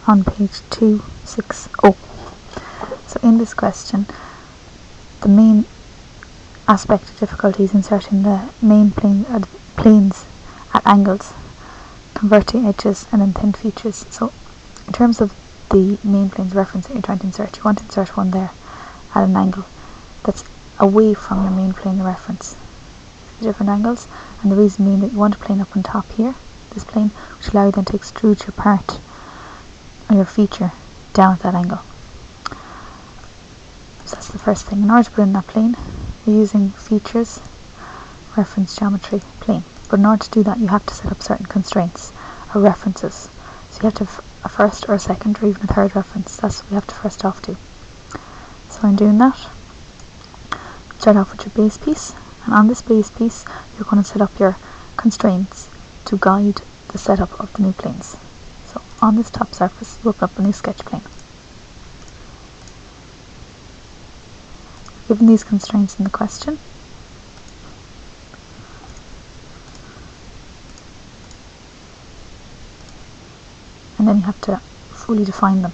on page 260. So in this question, the main aspect of difficulty is inserting the main planes at angles, converting edges, and then thin features. So in terms of the main plane's reference that you're trying to insert, you want to insert one there at an angle that's away from your main plane of reference. Different angles, and the reason being that you want a plane up on top here, this plane, which allows you then to extrude your part or your feature down at that angle. So that's the first thing. In order to put in that plane, you're using features, reference geometry, plane. But in order to do that, you have to set up certain constraints or references. So you have to have a first or a second or even a third reference. That's what we have to first off do. So in doing that, start off with your base piece, and on this base piece you're going to set up your constraints to guide the setup of the new planes. So on this top surface you open up a new sketch plane. Given these constraints in the question, and then you have to fully define them.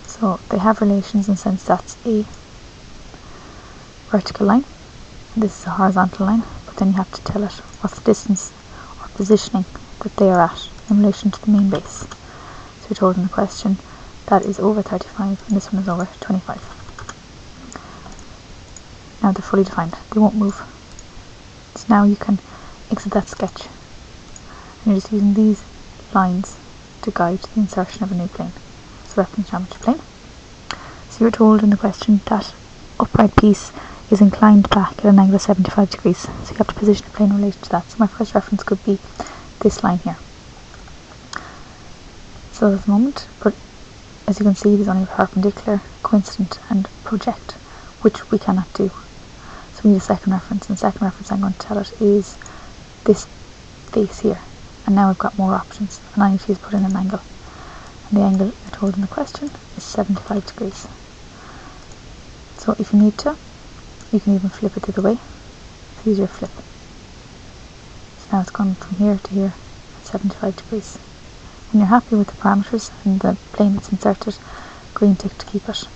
So they have relations in the sense that's a vertical line, and this is a horizontal line, but then you have to tell it what's the distance or positioning that they are at in relation to the main base. So you're told in the question that is over 35 and this one is over 25. Now they're fully defined, they won't move. So now you can exit that sketch, and you're just using these lines to guide the insertion of a new plane. So reference geometry plane. So you're told in the question that upright piece is inclined back at an angle of 75 degrees. So you have to position a plane in relation to that. So my first reference could be this line here. So at the moment, but as you can see, there's only a perpendicular, coincident and project, which we cannot do. So we need a second reference, and the second reference I'm going to tell it is this face here. And now I've got more options, and I need to put in an angle. And the angle you're told in the question is 75 degrees. So if you need to, you can even flip it the other way. So use your flip. So now it's gone from here to here at 75 degrees. When you're happy with the parameters and the plane that's inserted, green tick to keep it.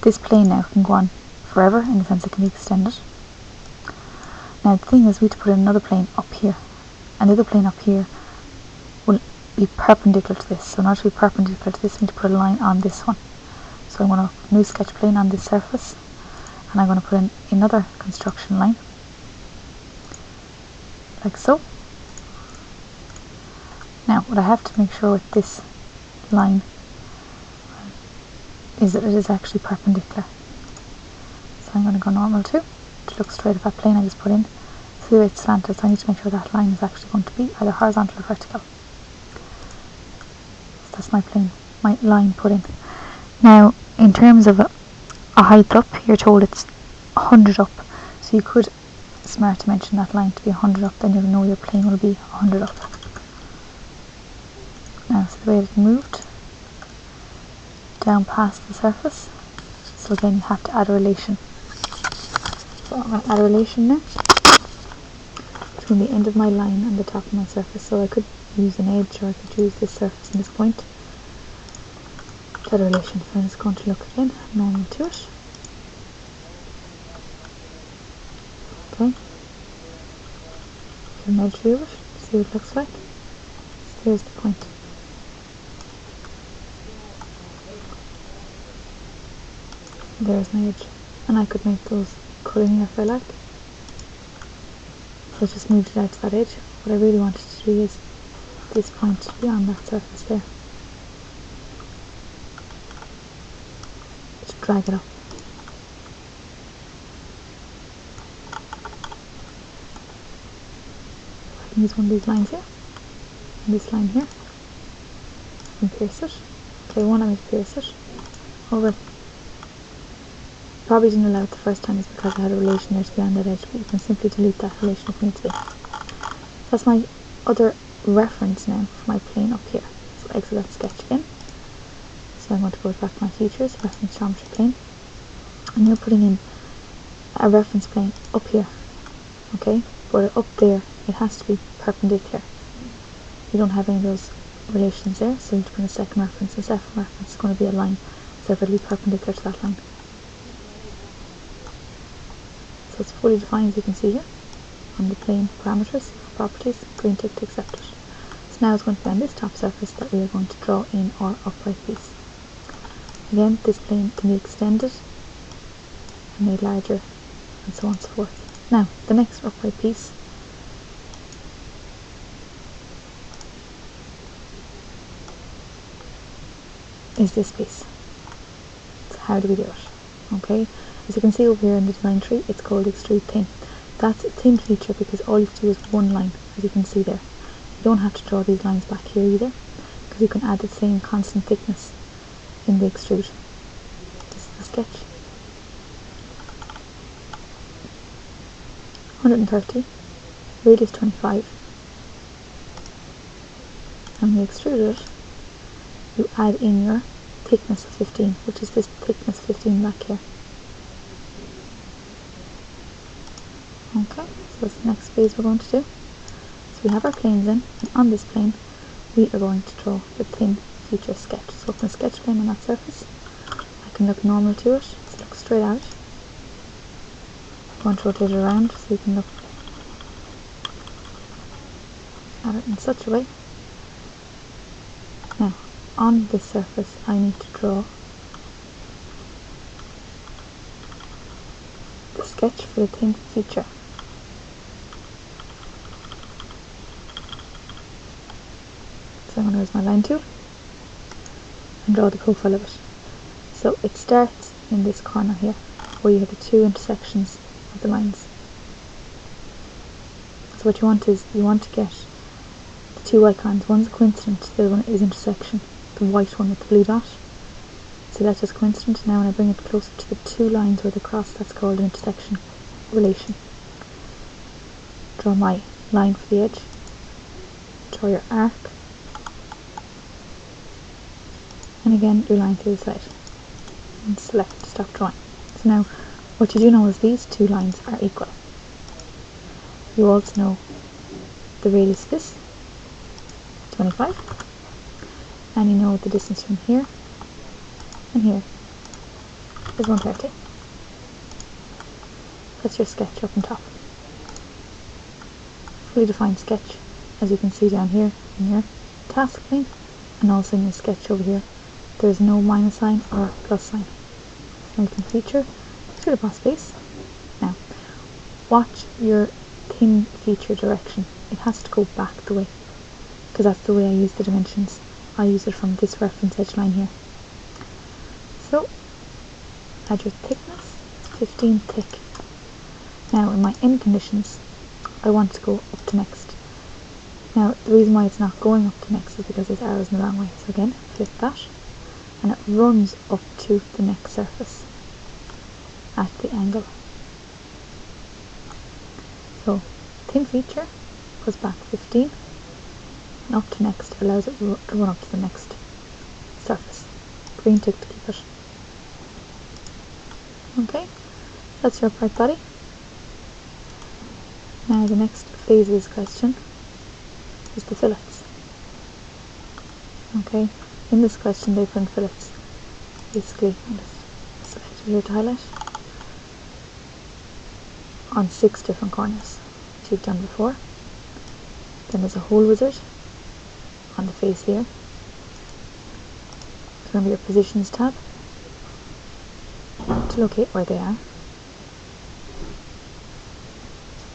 This plane now can go on forever in the sense it can be extended. Now the thing is, we need to put in another plane up here, and the other plane up here will be perpendicular to this. So in order to be perpendicular to this, we need to put a line on this one. So I'm going to new sketch plane on this surface, and I'm going to put in another construction line, like so. Now what I have to make sure with this line is that it is actually perpendicular. So I'm going to go normal to look straight at that plane I just put in. So the way it's slanted, so I need to make sure that line is actually going to be either horizontal or vertical. So that's my plane, my line put in. Now in terms of a height up, you're told it's 100 up. So you could smart to mention that line to be 100 up, then you'll know your plane will be 100 up. Now, so the way it moved down past the surface, so again you have to add a relation. So I'm going to add a relation now between the end of my line and the top of my surface. So I could use an edge, or I could use this surface and this point to add a relation. So I'm just going to look again, normal to it. Okay, give an edge view of it, see what it looks like. So there's the point. There's my edge, and I could make those cut in here if I like. So I just moved it out to that edge. What I really wanted to do is this point to be on that surface there. Just drag it up. I can use one of these lines here, and this line here, and pierce it. Okay, one I need to pierce it over. Probably didn't allow it the first time is because I had a relation there to be on that edge, but you can simply delete that relation if you need to be. That's my other reference now for my plane up here. So exit that sketch again. So I'm going to go back to my features, reference geometry plane, and you're putting in a reference plane up here, okay? But up there it has to be perpendicular. you don't have any of those relations there, so you need to bring a second reference. The second reference is going to be a line, so it'll be perpendicular to that line. So it's fully defined, as you can see here, on the plane parameters, properties, green tick to accept it. So now it's going to be on this top surface that we are going to draw in our upright piece. Again, this plane can be extended and made larger, and so on and so forth. Now, the next upright piece is this piece. So how do we do it? Okay, as you can see over here in the design tree, it's called extrude thin. That's a thin feature because all you have to do is one line, as you can see there. You don't have to draw these lines back here either, because you can add the same constant thickness in the extrude. This is the sketch. 130, radius 25, and we extrude it. You add in your thickness of 15, which is this thickness 15 back here. Okay, so that's the next phase we're going to do. So we have our planes in, and on this plane we are going to draw the thin feature sketch. So open a sketch plane on that surface. I can look normal to it, so look straight out. I'm going to rotate it around so you can look at it in such a way. Now, on this surface I need to draw the sketch for the thin feature. So I'm going to use my line tool and draw the profile of it. So it starts in this corner here, where you have the two intersections of the lines. So what you want is, you want to get the two icons. One's coincident, the other one is intersection. The white one with the blue dot. So that's just coincident. Now when I bring it closer to the two lines where they cross, that's called an intersection relation. Draw my line for the edge. Draw your arc. And again, your line to the side. And select to stop drawing. So now, what you do know is these two lines are equal. You also know the radius of this, 25. And you know the distance from here and here is 130. That's your sketch up on top. Fully defined sketch, as you can see down here in your task plane, and also in your sketch over here. There's no minus sign or plus sign. Now you can feature through the boss base. Now, watch your thin feature direction. It has to go back the way, because that's the way I use the dimensions. I use it from this reference edge line here. So, add your thickness, 15 thick. Now in my end conditions, I want to go up to next. Now the reason why it's not going up to next is because there's arrows in the wrong way. So again, flip that, and it runs up to the next surface at the angle. So, thin feature goes back 15. And up to next allows it to run up to the next surface. Green tick to keep it. Okay, that's your upright body. Now the next phase of this question is the fillets. Okay, in this question they put in fillets. Basically, I'll just select it here to highlight. On 6 different corners, which you've done before. Then there's a hole wizard on the face here. It's going to be your positions tab to locate where they are.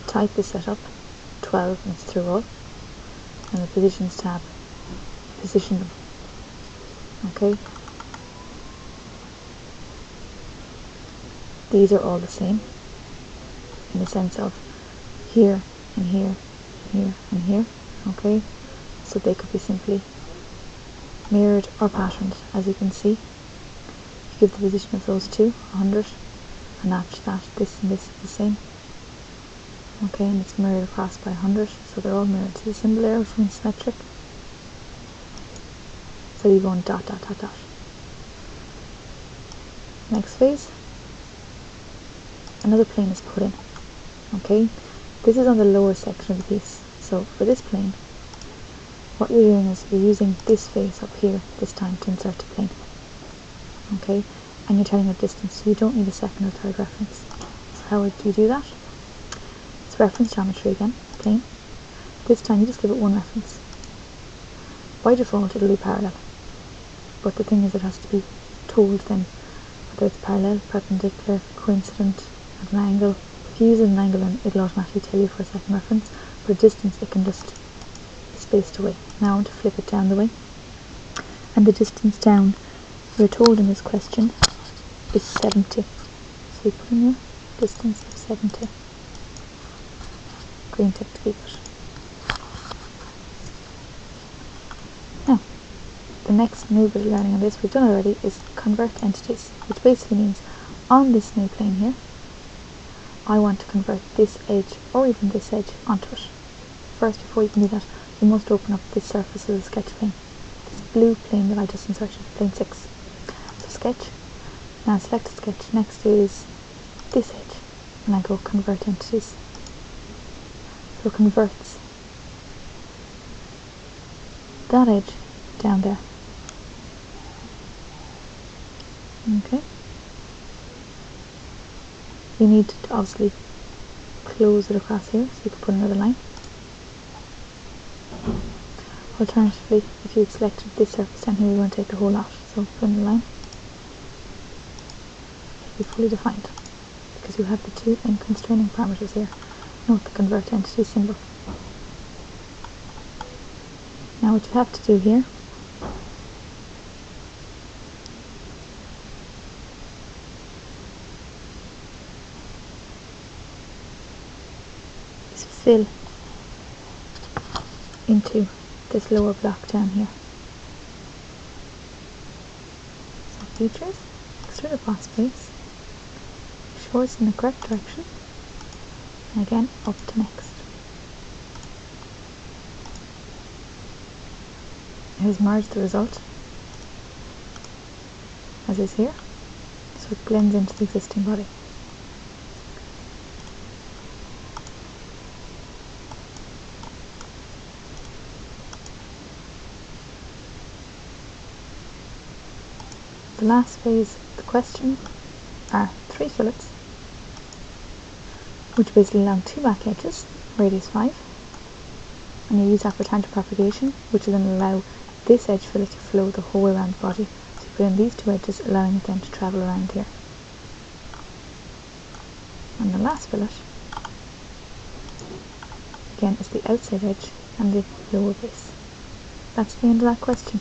Type is set up 12 and it's through all, and the positions tab, position them. Okay, these are all the same in the sense of here and here, here and here. Okay, so they could be simply mirrored or patterned, as you can see. If you give the position of those two 100, and after that this and this is the same. Okay, and it's mirrored across by 100, so they're all mirrored to the symbol there, which means symmetric. So you go on dot dot dot dot. Next phase, another plane is put in. Okay, this is on the lower section of the piece. So for this plane, what you're doing is you're using this face up here this time to insert a plane. Okay, and you're telling a distance, so you don't need a second or third reference. So how do you do that? It's reference geometry again, plane. This time you just give it one reference. By default it'll be parallel, but the thing is it has to be told then whether it's parallel, perpendicular, coincident, at an angle. If you use an angle then it'll automatically tell you for a second reference, but a distance it can just be spaced away. Now I want to flip it down the way, and the distance down you're told in this question is 70. So you put in your distance of 70. Green tick to keep it. Now, the next new bit of learning on this we've done already is convert entities, which basically means on this new plane here, I want to convert this edge or even this edge onto it. First, before you can do that, you must open up this surface of the sketch plane. This blue plane that I just inserted, plane 6. So sketch. Now select a sketch. Next is this edge, and I go convert entities. So it converts that edge down there. Okay. You need to obviously close it across here, so you can put another line. Alternatively, if you had selected this surface down here, you're going to take the whole lot. So put in the line. It will be fully defined because you have the two main constraining parameters here. Note the convert entity symbol. Now what you have to do here is fill into this lower block down here. So features, extrude a boss base, make sure it's in the correct direction, and again up to next. Here's merge the result as is here, so it blends into the existing body. The last phase of the question are 3 fillets, which basically along 2 back edges, radius 5, and you use that for tangent propagation, which will then allow this edge fillet to flow the whole way around the body. So you put in these 2 edges, allowing it then to travel around here. And the last fillet, again, is the outside edge and the lower base. That's the end of that question.